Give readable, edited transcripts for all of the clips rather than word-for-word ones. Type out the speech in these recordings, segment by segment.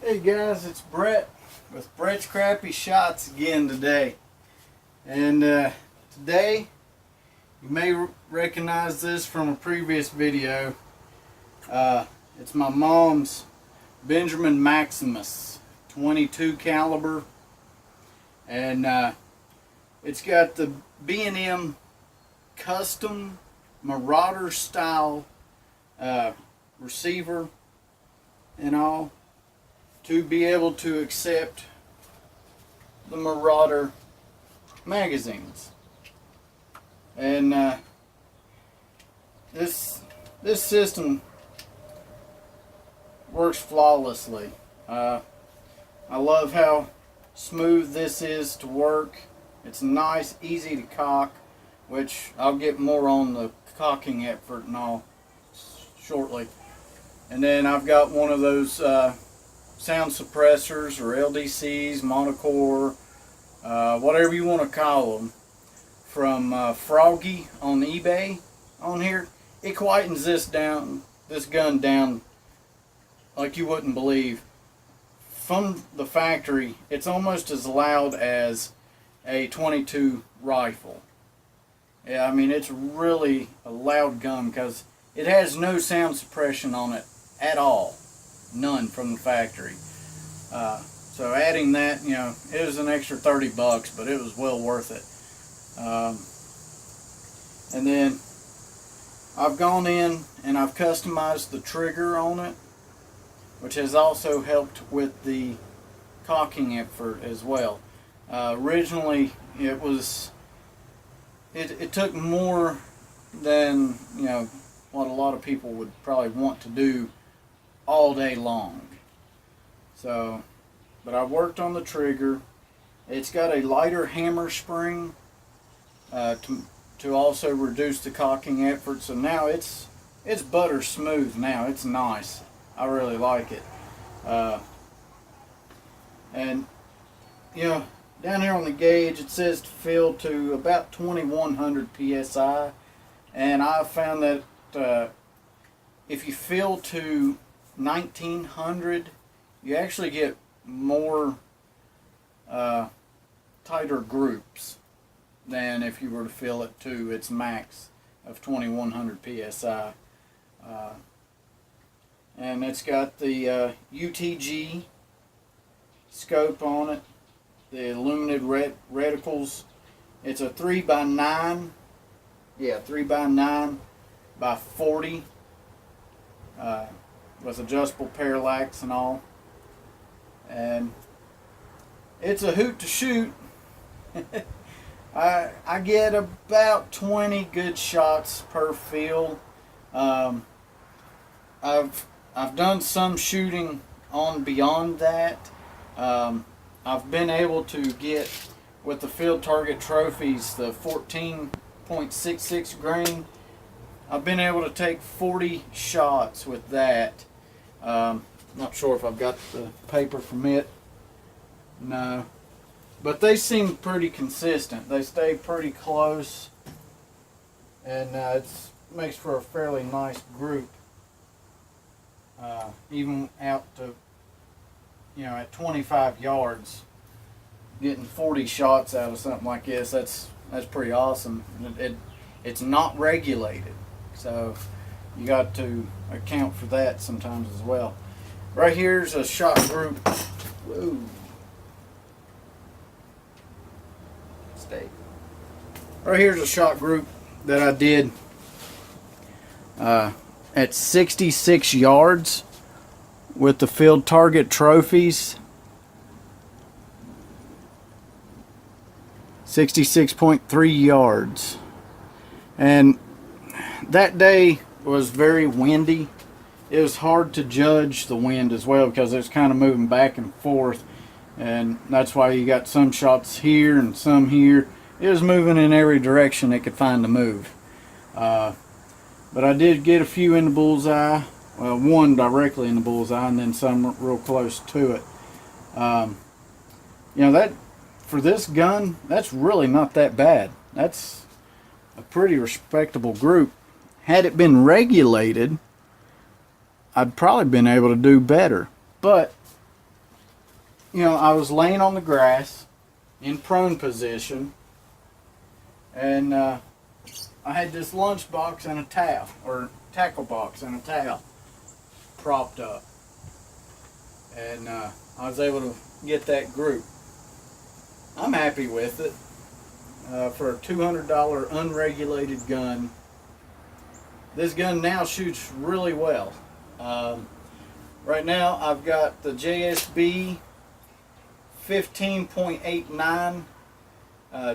Hey guys, it's Brett with Brett's Crappy Shots again today. And today, you may recognize this from a previous video. It's my mom's Benjamin Maximus 22 caliber. And it's got the B&M custom Marauder style receiver and all, to be able to accept the Marauder magazines. And this system works flawlessly. I love how smooth this is to work. It's nice, easy to cock, which I'll get more on the cocking effort and all shortly. And then I've got one of those sound suppressors or LDCs, monocore, whatever you want to call them, from Froggy on eBay on here. It quietens this gun down like you wouldn't believe. From the factory, it's almost as loud as a 22 rifle. Yeah, I mean, it's really a loud gun because it has no sound suppression on it at all. None from the factory. So adding that, you know, it was an extra 30 bucks, but it was well worth it. And then I've gone in and I've customized the trigger on it, which has also helped with the cocking effort as well. Originally it took more than, you know, what a lot of people would probably want to do all day long. So, but I worked on the trigger. It's got a lighter hammer spring to also reduce the cocking effort. So now it's butter smooth now. It's nice. I really like it. And you know, down here on the gauge it says to fill to about 2100 psi, and I found that if you fill to 1900, you actually get more tighter groups than if you were to fill it to its max of 2100 psi. And it's got the UTG scope on it, the illuminated reticles. It's a 3x9, yeah, 3x9 by 40, with adjustable parallax and all. And it's a hoot to shoot. I get about 20 good shots per field. I've done some shooting on beyond that. I've been able to get, with the field target trophies, the 14.66 grain. I've been able to take 40 shots with that. Not sure if I've got the paper from it. No. But they seem pretty consistent. They stay pretty close. And it makes for a fairly nice group. Even out to, you know, at 25 yards, getting 40 shots out of something like this, that's pretty awesome. It's not regulated, so you got to account for that sometimes as well. Right here's a shot group. Whoa. Stay. Right here's a shot group that I did at 66 yards with the field target trophies. 66.3 yards. And that day was very windy. It was hard to judge the wind as well because it was kind of moving back and forth. and that's why you got some shots here and some here. It was moving in every direction it could find to move. But I did get a few in the bullseye. Well, one directly in the bullseye, and then some real close to it. You know, that for this gun, that's really not that bad. That's a pretty respectable group. Had it been regulated, I'd probably been able to do better. But, you know, I was laying on the grass in prone position, and I had this lunch box and a towel, or tackle box and a towel propped up. And I was able to get that group. I'm happy with it. For a $200 unregulated gun, this gun now shoots really well. Right now I've got the JSB 15.89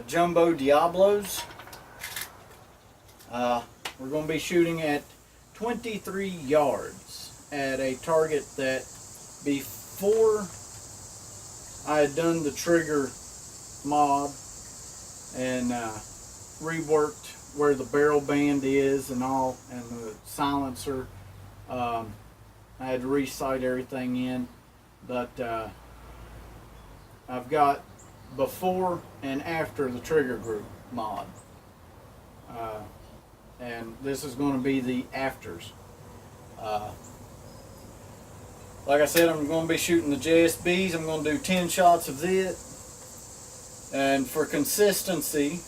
Jumbo Diablos. We're going to be shooting at 23 yards at a target that before I had done the trigger mod and reworked where the barrel band is and all, and the silencer. I had to re-sight everything in, but I've got before and after the trigger group mod, and this is going to be the afters. Like I said, I'm going to be shooting the JSBs. I'm going to do 10 shots of it. And for consistency,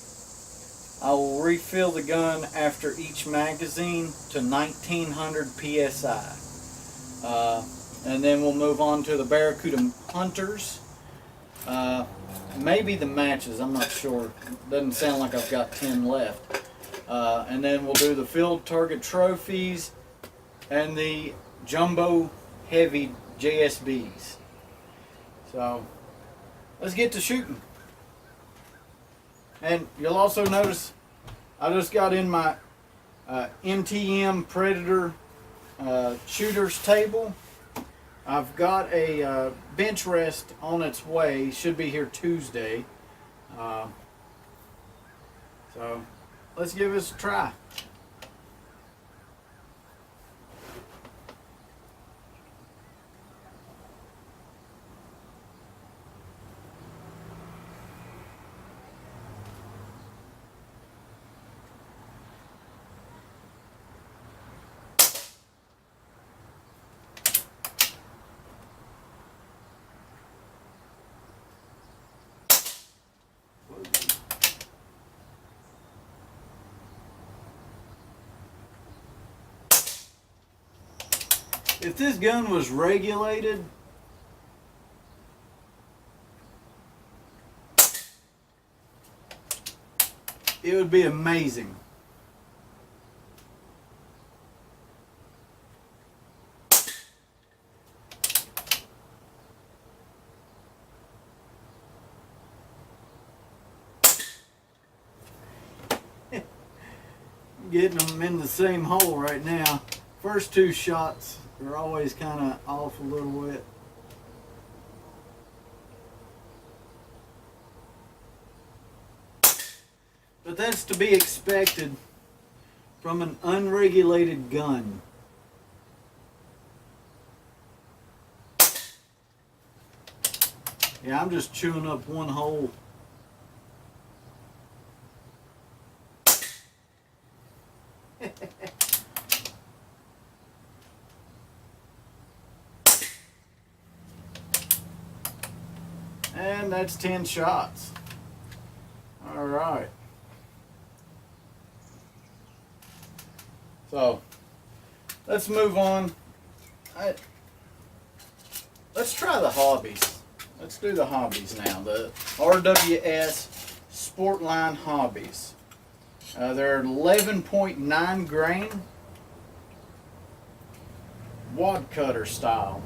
I will refill the gun after each magazine to 1900 PSI. And then we'll move on to the Barracuda Hunters. Maybe the matches, I'm not sure. Doesn't sound like I've got 10 left. And then we'll do the Field Target Trophies and the Jumbo Heavy JSBs. So, let's get to shooting. And you'll also notice I just got in my MTM Predator shooters table. I've got a bench rest on its way. Should be here Tuesday. So let's give this a try. If this gun was regulated, it would be amazing. Getting them in the same hole right now. First two shots are always kind of off a little bit. But that's to be expected from an unregulated gun. Yeah, I'm just chewing up one hole. And that's 10 shots. All right. So, let's move on. Let's try the hobbies. Let's do the hobbies now. The RWS Sportline Hobbies. They're 11.9 grain wad cutter style.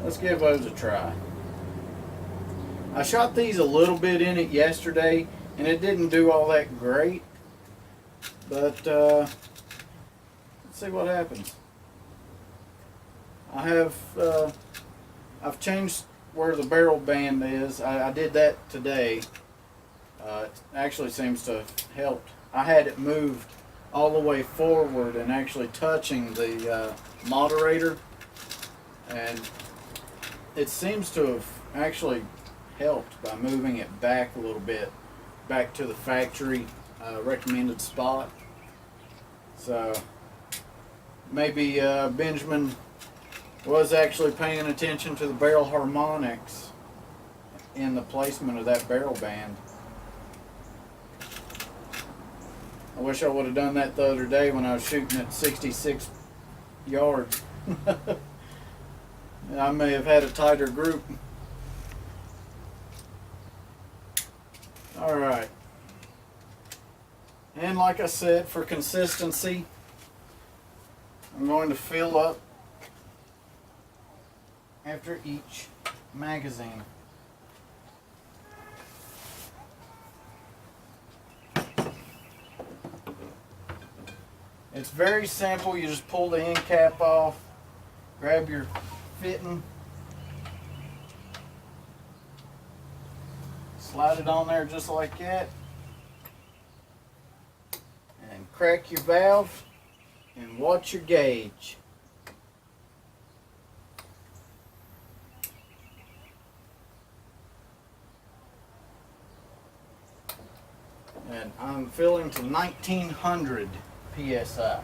Let's give those a try. I shot these a little bit in it yesterday, and it didn't do all that great. But let's see what happens. I've changed where the barrel band is. I did that today. It actually seems to have helped. I had it moved all the way forward and actually touching the moderator, and it seems to have actually helped by moving it back a little bit, back to the factory recommended spot. So maybe Benjamin was actually paying attention to the barrel harmonics in the placement of that barrel band. I wish I would have done that the other day when I was shooting at 66 yards. I may have had a tighter group. Alright. And like I said, for consistency, I'm going to fill up after each magazine. It's very simple. You just pull the end cap off, grab your fitting, slide it on there just like that, and crack your valve and watch your gauge. And I'm filling to 1900 PSI.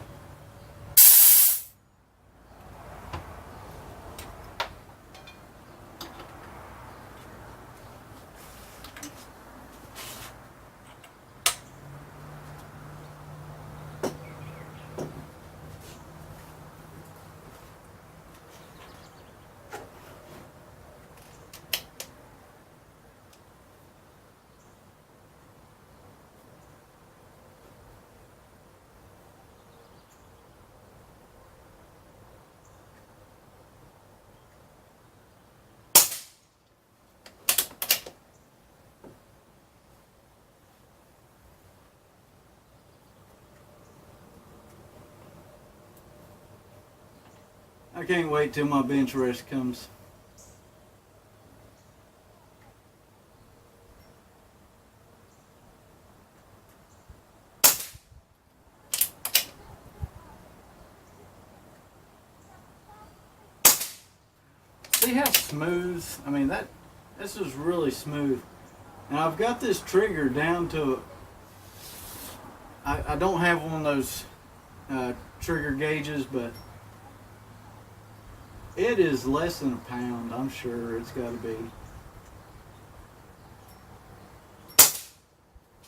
I can't wait till my bench rest comes. See how smooth? I mean, this is really smooth. And I've got this trigger down to, I don't have one of those trigger gauges, but it is less than a pound. I'm sure it's got to be.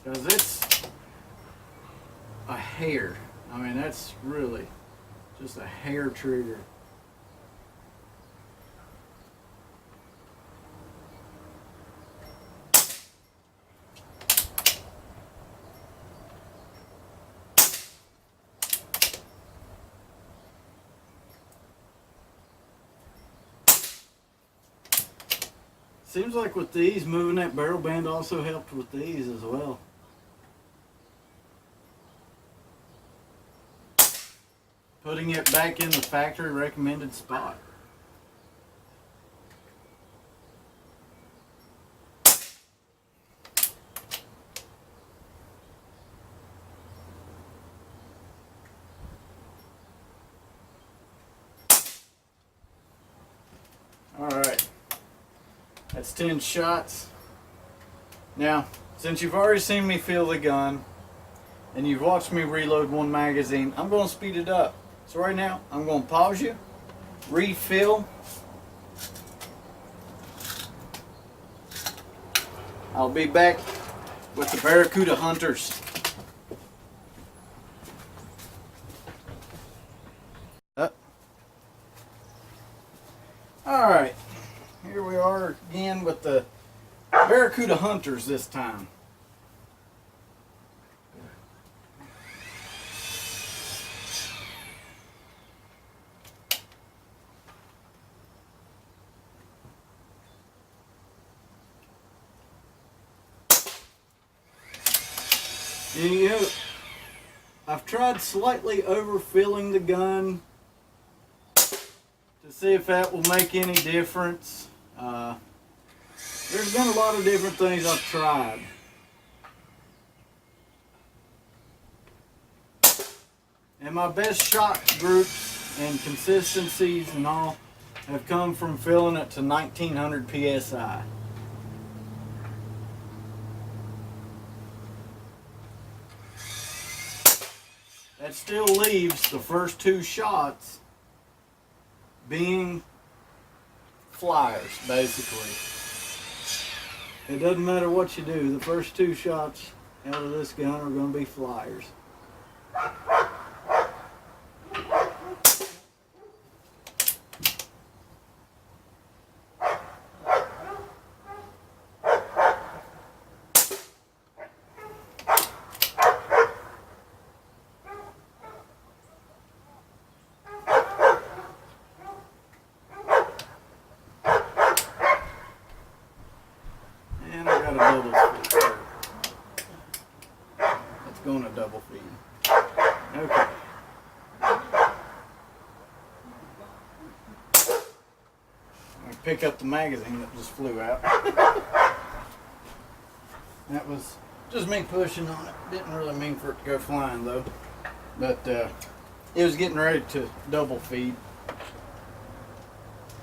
Because it's a hair. I mean, that's really just a hair trigger. Seems like with these, moving that barrel band also helped with these as well. Putting it back in the factory recommended spot. All right. That's 10 shots. Now, since you've already seen me fill the gun and you've watched me reload one magazine, I'm going to speed it up. So right now, I'm going to pause you, refill. I'll be back with the Barracuda Hunters. Alright, here we are again with the Barracuda Hunters this time. You know, I've tried slightly overfilling the gun to see if that will make any difference. There's been a lot of different things I've tried. And my best shot groups and consistencies and all have come from filling it to 1900 psi. That still leaves the first two shots being flyers, basically. It doesn't matter what you do, the first two shots out of this gun are going to be flyers. And I got a double feed. It's going to double feed. Okay. I pick up the magazine that just flew out. That was just me pushing on it. Didn't really mean for it to go flying though. But it was getting ready to double feed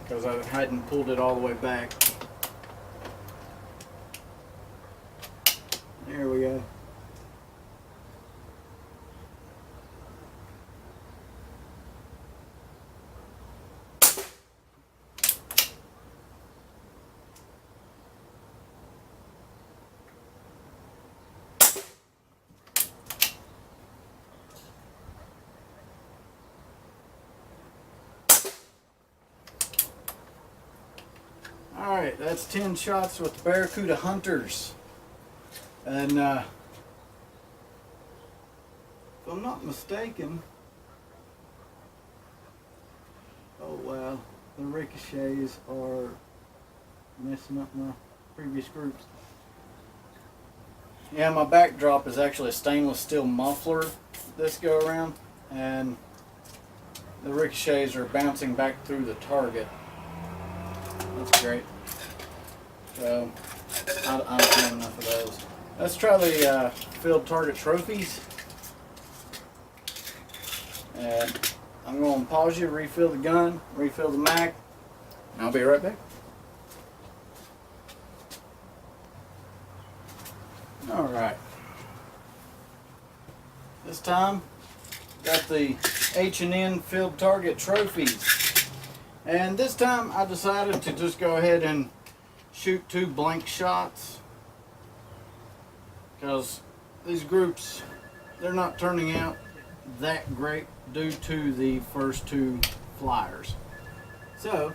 because I hadn't pulled it all the way back. There we go. Alright, that's 10 shots with the Barracuda Hunters. And if I'm not mistaken, oh wow, the ricochets are messing up my previous groups. Yeah, my backdrop is actually a stainless steel muffler this go around, and the ricochets are bouncing back through the target. That's great. So I don't have enough of those. Let's try the field target trophies. And I'm going to pause you, refill the gun, refill the mag, and I'll be right back. Alright. This time, got the H&N field target trophies. And this time I decided to just go ahead and shoot 2 blank shots. Because these groups, they're not turning out that great due to the first 2 flyers. So,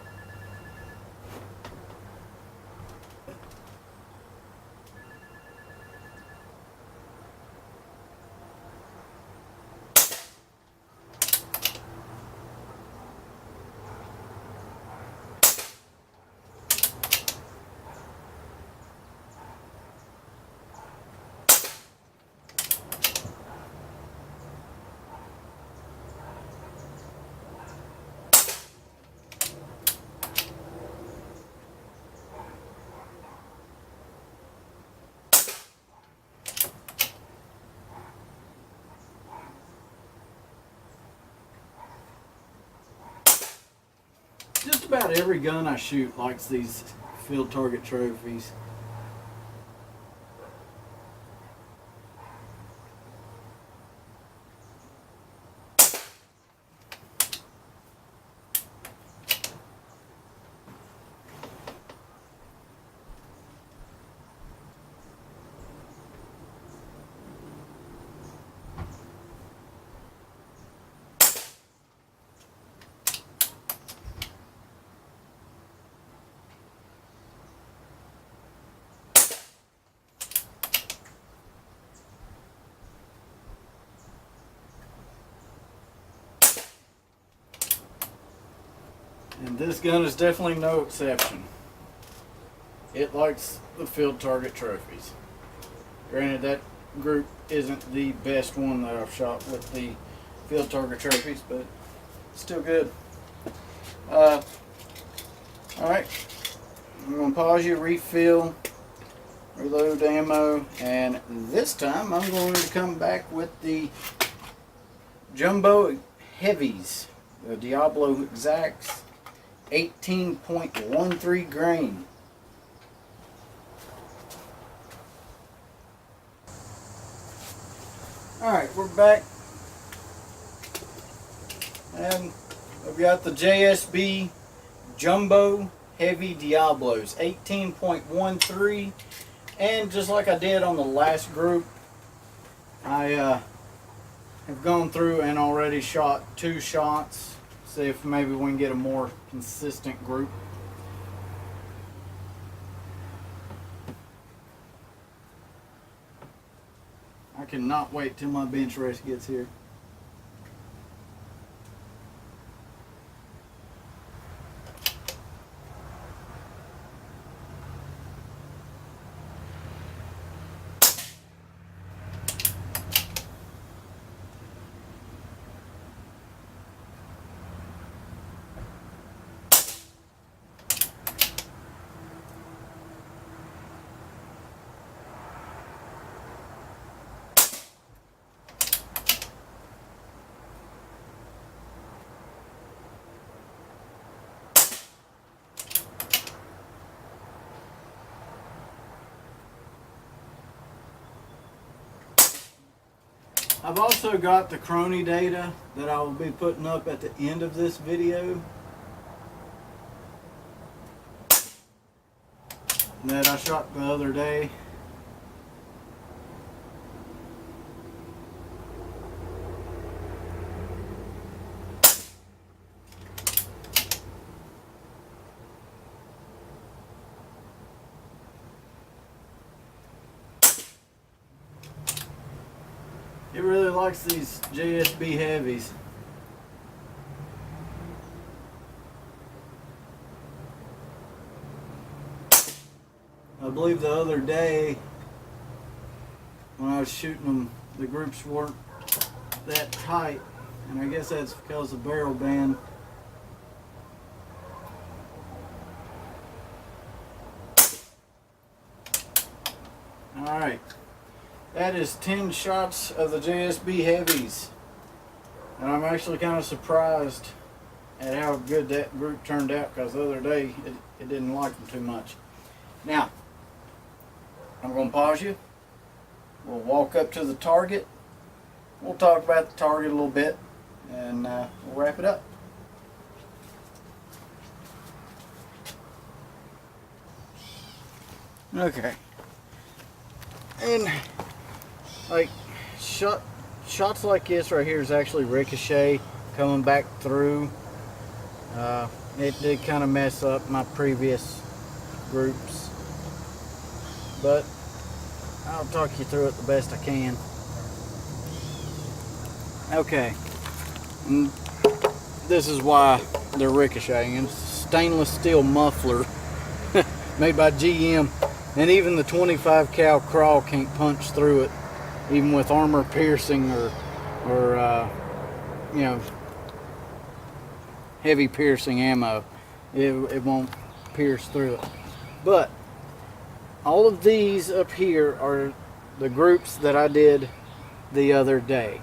just about every gun I shoot likes these field target trophies. And this gun is definitely no exception. It likes the field target trophies. Granted, that group isn't the best one that I've shot with the field target trophies, but still good. Alright, I'm going to pause you, refill, reload ammo, and this time I'm going to come back with the Jumbo Heavies, the Diablo Exacts, 18.13 grain. Alright, we're back, and I've got the JSB Jumbo Heavy Diablos, 18.13, and just like I did on the last group, I have gone through and already shot 2 shots, see if maybe we can get a more consistent group. I cannot wait till my bench race gets here. I've also got the crony data that I will be putting up at the end of this video that I shot the other day. It really likes these JSB Heavies. I believe the other day when I was shooting them, the groups weren't that tight, and I guess that's because the barrel band. Alright. That is 10 shots of the JSB Heavies. And I'm actually kind of surprised at how good that group turned out, because the other day it didn't like them too much. Now, I'm going to pause you. We'll walk up to the target. We'll talk about the target a little bit, and we'll wrap it up. Okay. And like shots like this right here is actually ricochet coming back through. It did kind of mess up my previous groups, but I'll talk you through it the best I can. Okay, and this is why they're ricocheting. It's a stainless steel muffler made by GM, and even the 25 cal crawl can't punch through it, even with armor piercing or you know, heavy piercing ammo. It won't pierce through it. But all of these up here are the groups that I did the other day,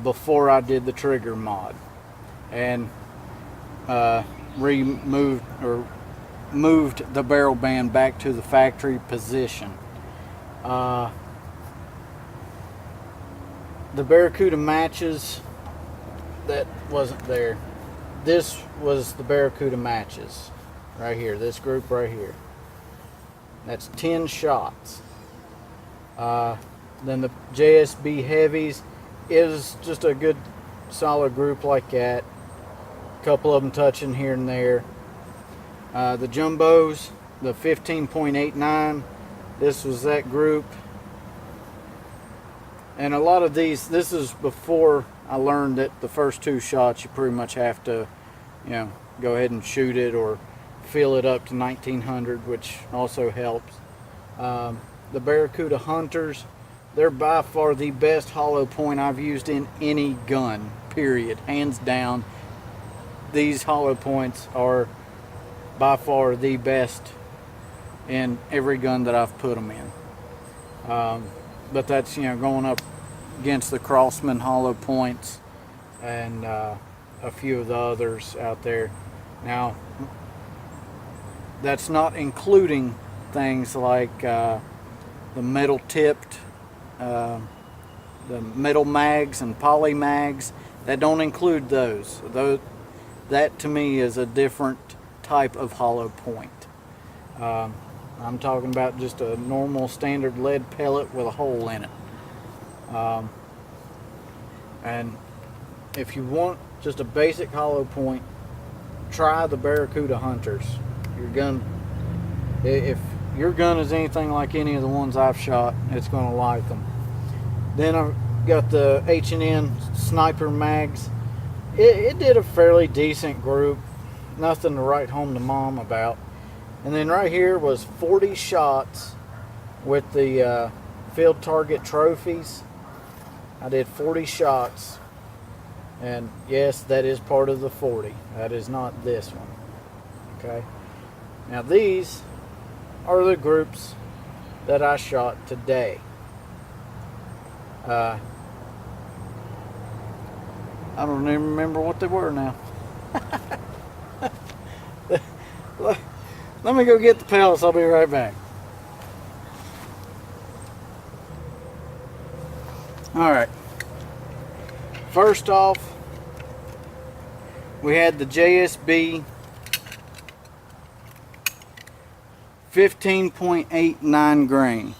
before I did the trigger mod, and moved the barrel band back to the factory position. The Barracuda matches, that wasn't there. This was the Barracuda matches right here, this group right here. That's 10 shots. Then the JSB Heavies is just a good solid group like that. A couple of them touching here and there. The Jumbos, the 15.89, this was that group. And a lot of these, this is before I learned that the first 2 shots you pretty much have to, you know, go ahead and shoot it or fill it up to 1900, which also helps. The Barracuda Hunters, they're by far the best hollow point I've used in any gun, period, hands down. These hollow points are by far the best in every gun that I've put them in. But that's, going up against the Crossman hollow points and a few of the others out there. Now, that's not including things like the metal tipped, the metal mags and poly mags. That don't include those. That to me is a different type of hollow point. I'm talking about just a normal standard lead pellet with a hole in it. And if you want just a basic hollow point, try the Barracuda Hunters. If your gun is anything like any of the ones I've shot, it's going to like them. Then I've got the H&N sniper mags. It did a fairly decent group. Nothing to write home to mom about. And then right here was 40 shots with the field target trophies. I did 40 shots. And yes, that is part of the 40. That is not this one. Okay. Now these are the groups that I shot today. I don't even remember what they were now. Let me go get the pellets. I'll be right back. Alright. First off, we had the JSB 15.89 grain.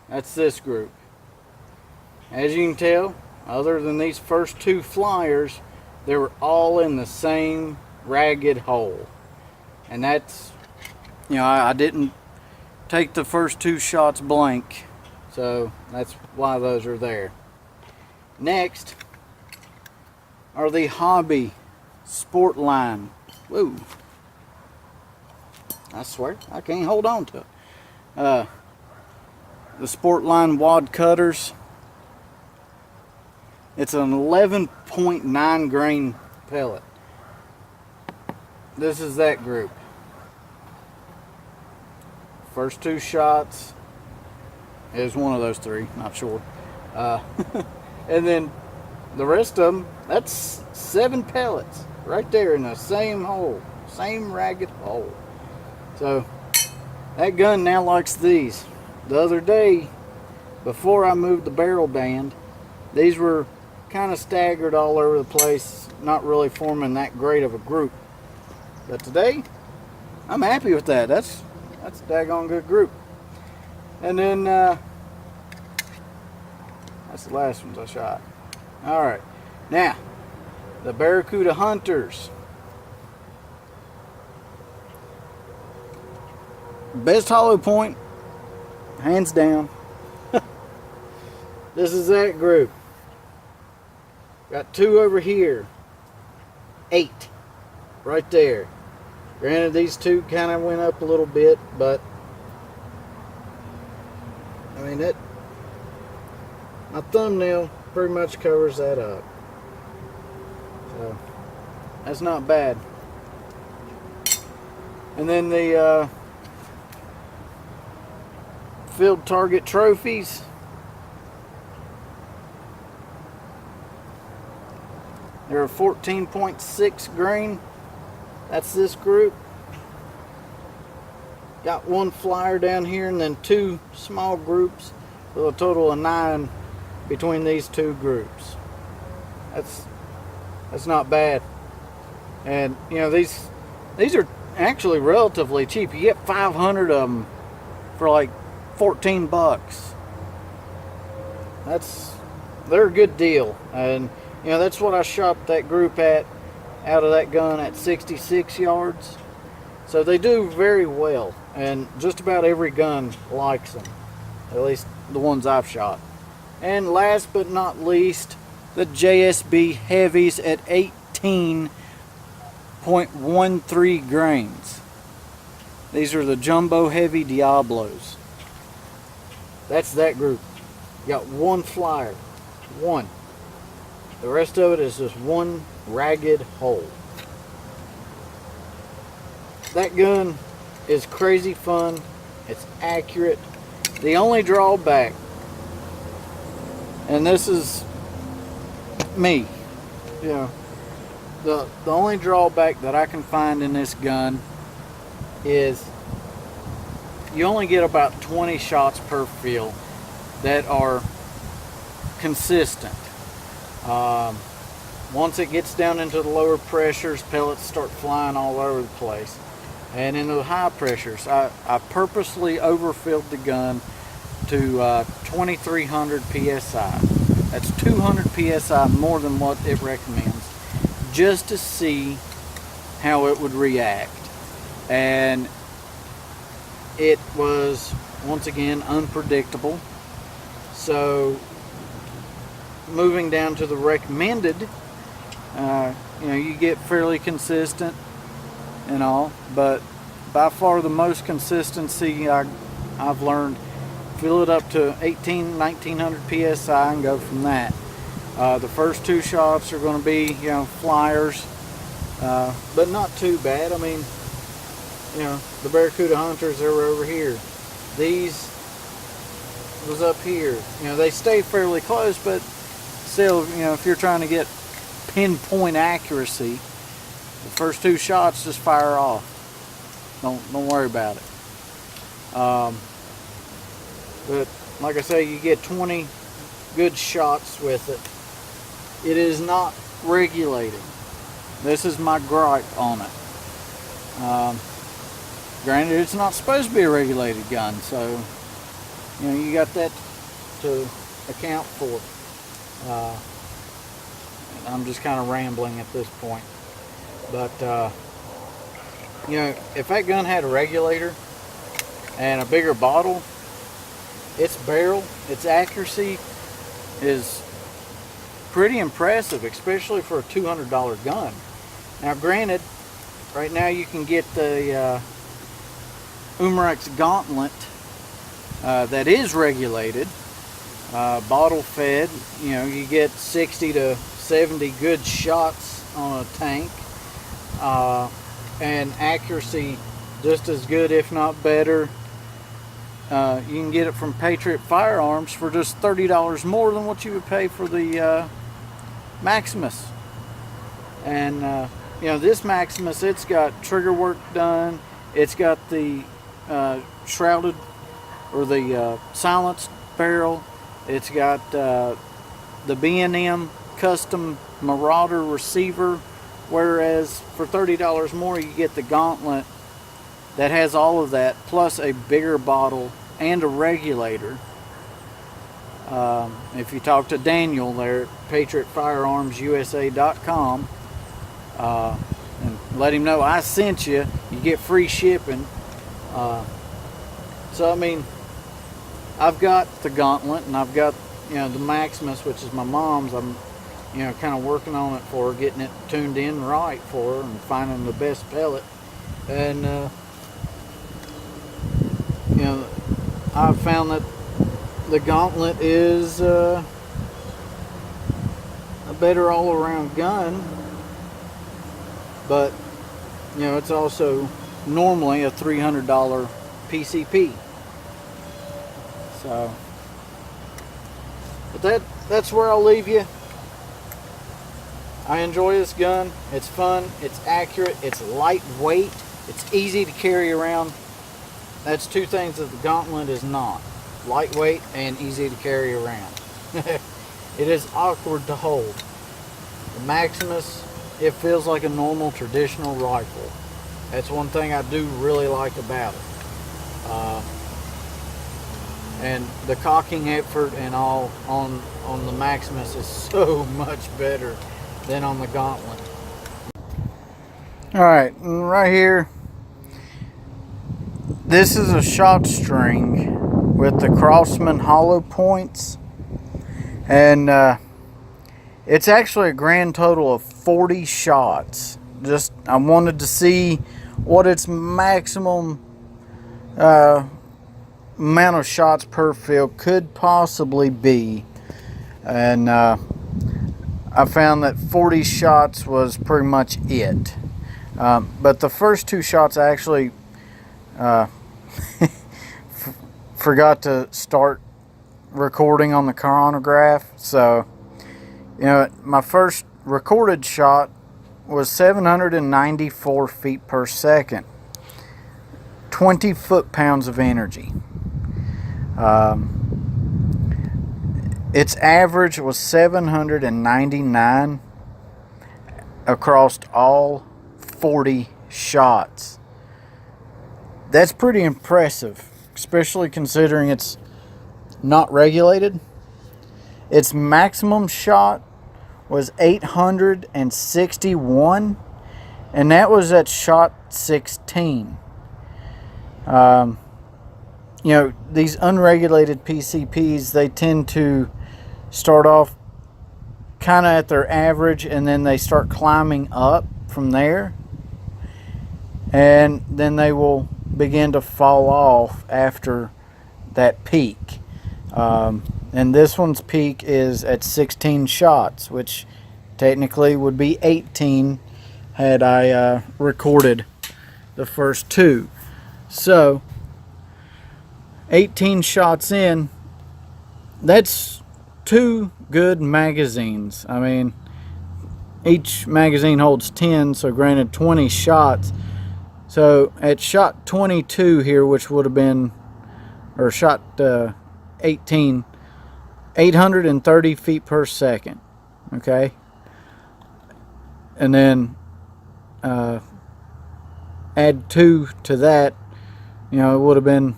That's this group. As you can tell, other than these first two flyers, they were all in the same ragged hole. And that's, I didn't take the first two shots blank, so that's why those are there. Next are the Hobby Sport Line. Woo. I swear, I can't hold on to it. The Sport Line wad cutters. It's an 11.9 grain pellet. This is that group. First two shots is one of those three, not sure. And then the rest of them, that's 7 pellets right there in the same hole, same ragged hole. So that gun now likes these. The other day, before I moved the barrel band, these were kind of staggered all over the place, not really forming that great of a group. But today, I'm happy with that. That's a daggone good group. And then that's the last ones I shot. All right, now the Barracuda Hunters. Best hollow point, hands down. This is that group. Got 2 over here. 8 right there. Granted, these 2 kind of went up a little bit, but I mean, my thumbnail pretty much covers that up. So that's not bad. And then the field target trophies. They're a 14.6 grain. That's this group. Got 1 flyer down here and then 2 small groups with a total of 9 between these 2 groups. That's not bad. And these are actually relatively cheap. You get 500 of them for like $14. They're a good deal. And that's what I shot that group out of that gun at 66 yards. So they do very well, and just about every gun likes them, at least the ones I've shot. And last but not least, the JSB heavies at 18.13 grains. These are the jumbo heavy Diablos. That's that group. Got 1 flyer, 1. The rest of it is just 1 ragged hole. that gun is crazy fun. It's accurate. The only drawback, and this is me, you know, the only drawback that I can find in this gun is you only get about 20 shots per fill that are consistent. Once it gets down into the lower pressures, pellets start flying all over the place. And in the high pressures, I purposely overfilled the gun to 2300 psi. That's 200 psi more than what it recommends, just to see how it would react. And it was, once again, unpredictable. So moving down to the recommended, you know, you get fairly consistent and all, but by far the most consistency I've learned, fill it up to 1900 psi and go from that. The first two shots are going to be, you know, flyers, but not too bad. I mean, you know, the Barracuda Hunters, they were over here. These was up here. You know, they stay fairly close, but still, you know, if you're trying to get pinpoint accuracy, the first two shots just fire off. Don't worry about it. But like I say, you get 20 good shots with it. It is not regulated. This is my gripe on it. Granted, it's not supposed to be a regulated gun, so you know, you got that to account for. I'm just kind of rambling at this point, but you know, if that gun had a regulator and a bigger bottle, its barrel, its accuracy is pretty impressive, especially for a $200 gun. Now granted, right now you can get the Umarex gauntlet that is regulated, bottle fed. You know, you get 60 to 70 good shots on a tank, and accuracy just as good, if not better. You can get it from Patriot Firearms for just $30 more than what you would pay for the Maximus. And you know, this Maximus, it's got trigger work done. It's got the shrouded, or the silenced barrel. It's got the B&M custom Marauder receiver, whereas for $30 more you get the gauntlet that has all of that, plus a bigger bottle and a regulator. If you talk to Daniel there at PatriotFirearmsUSA.com and let him know I sent you, you get free shipping. So I mean, I've got the gauntlet, and I've got, you know, the Maximus, which is my mom's. I'm, you know, kind of working on it for her, getting it tuned in right for her, and finding the best pellet. And you know, I've found that the gauntlet is a better all-around gun, but you know, it's also normally a $300 PCP. So, but that's where I'll leave you. I enjoy this gun. It's fun, it's accurate, it's lightweight, it's easy to carry around. That's two things that the Gauntlet is not: lightweight and easy to carry around. It is awkward to hold. The Maximus, it feels like a normal traditional rifle. That's one thing I do really like about it. And the cocking effort and all on the Maximus is so much better than on the Gauntlet. Alright, right here, this is a shot string with the Crossman hollow points, and it's actually a grand total of 40 shots. Just, I wanted to see what its maximum amount of shots per fill could possibly be, and I found that 40 shots was pretty much it. But the first two shots I actually forgot to start recording on the chronograph. So, my first recorded shot was 794 feet per second, 20 foot-pounds of energy. Its average was 799 across all 40 shots. That's pretty impressive, especially considering it's not regulated. Its maximum shot was 861, and that was at shot 16. These unregulated PCPs, they tend to start off kind of at their average, and then they start climbing up from there, and then they will begin to fall off after that peak. And this one's peak is at 16 shots, which technically would be 18 had I recorded the first two. So 18 shots in, that's 2 good magazines. I mean, each magazine holds 10, so granted 20 shots. So at shot 22 here, which would have been, or shot 18, 830 feet per second. Okay. And then add 2 to that, it would have been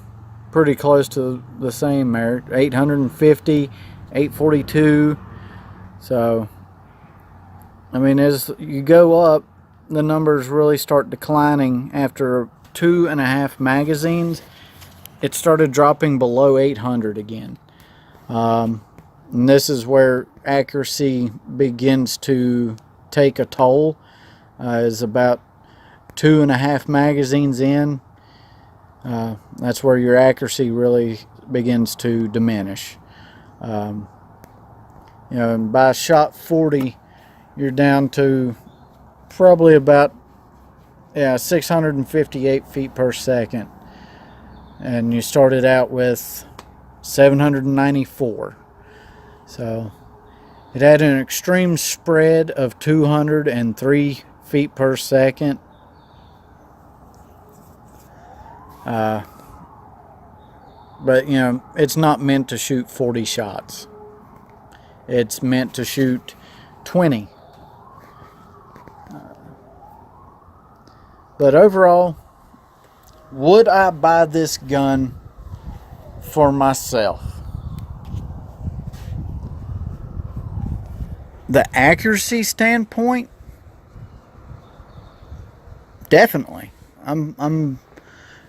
pretty close to the same there. 850, 842. So, as you go up, the numbers really start declining. After 2.5 magazines, it started dropping below 800 again. And this is where accuracy begins to take a toll. Is about 2.5 magazines in. That's where your accuracy really begins to diminish. And by shot 40, you're down to probably about 658 feet per second, and you started out with 794. So it had an extreme spread of 203 feet per second. But it's not meant to shoot 40 shots. It's meant to shoot 20. But overall, would I buy this gun for myself? The accuracy standpoint, definitely. I'm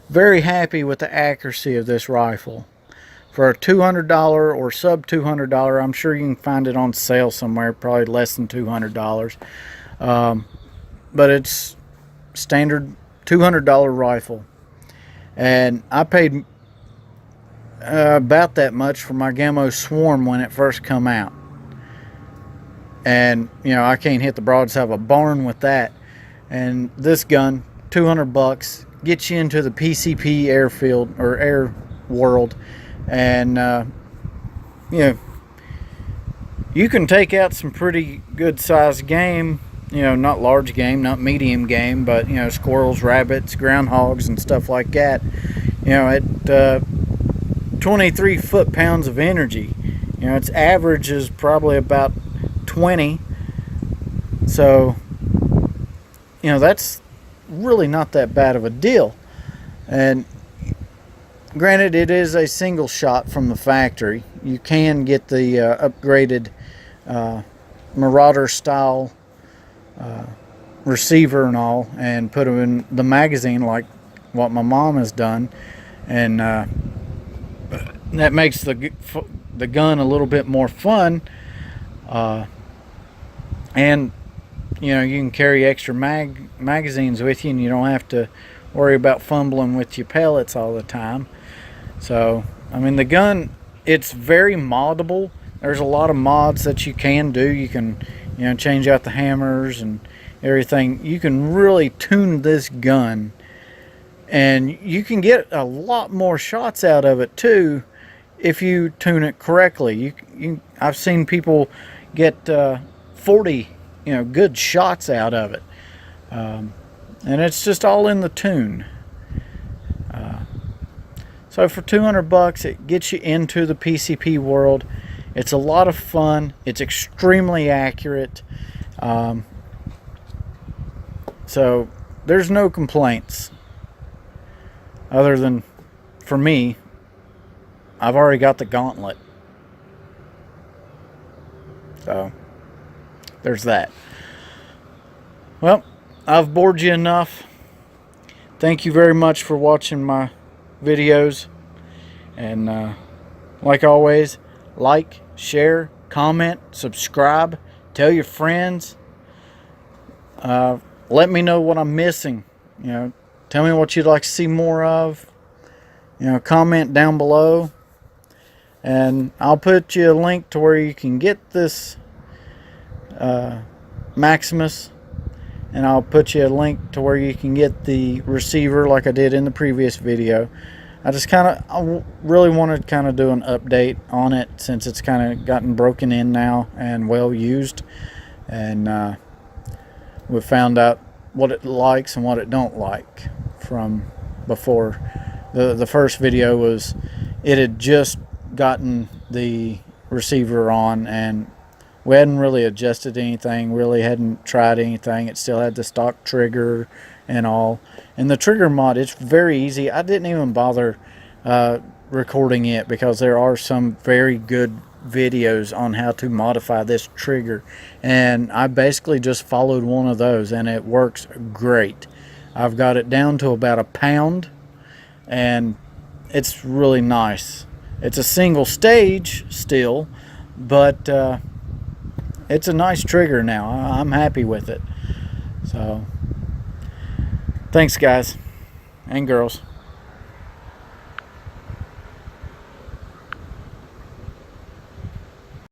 very happy with the accuracy of this rifle. For a $200 or sub $200, I'm sure you can find it on sale somewhere, probably less than $200. But it's standard $200 rifle, and I paid about that much for my Gammo Swarm when it first come out. And I can't hit the broadside of a barn with that. And this gun, $200, gets you into the PCP airfield or air world, and you can take out some pretty good sized game. Not large game, not medium game, but squirrels, rabbits, groundhogs, and stuff like that. At 23 foot-pounds of energy, its average is probably about 20. So that's really not that bad of a deal. And granted, it is a single shot from the factory. You can get the upgraded Marauder style receiver and all, and put them in the magazine like what my mom has done, and that makes the gun a little bit more fun. And you can carry extra magazines with you, and you don't have to worry about fumbling with your pellets all the time. So the gun, it's very moddable. There's a lot of mods that you can do. You can change out the hammers and everything, you can really tune this gun, and you can get a lot more shots out of it too if you tune it correctly. I've seen people get 40 good shots out of it, and it's just all in the tune. So for $200, it gets you into the PCP world. It's a lot of fun. It's extremely accurate. So there's no complaints, other than, for me, I've already got the gauntlet. So there's that. Well, I've bored you enough. Thank you very much for watching my videos, and like always, like, share, comment, subscribe, tell your friends. Let me know what I'm missing. Tell me what you'd like to see more of. Comment down below, and I'll put you a link to where you can get this Maximus, and I'll put you a link to where you can get the receiver like I did in the previous video. I really wanted to kind of do an update on it, since it's kind of gotten broken in now and well used, and we found out what it likes and what it don't like from before. The first video was, it had just gotten the receiver on, and we hadn't really adjusted anything, really hadn't tried anything. It still had the stock trigger and all. And the trigger mod, it's very easy. I didn't even bother recording it, because there are some very good videos on how to modify this trigger, and I basically just followed one of those, and it works great. I've got it down to about a pound, and it's really nice. It's a single stage still, but it's a nice trigger now. I'm happy with it. So thanks, guys and girls.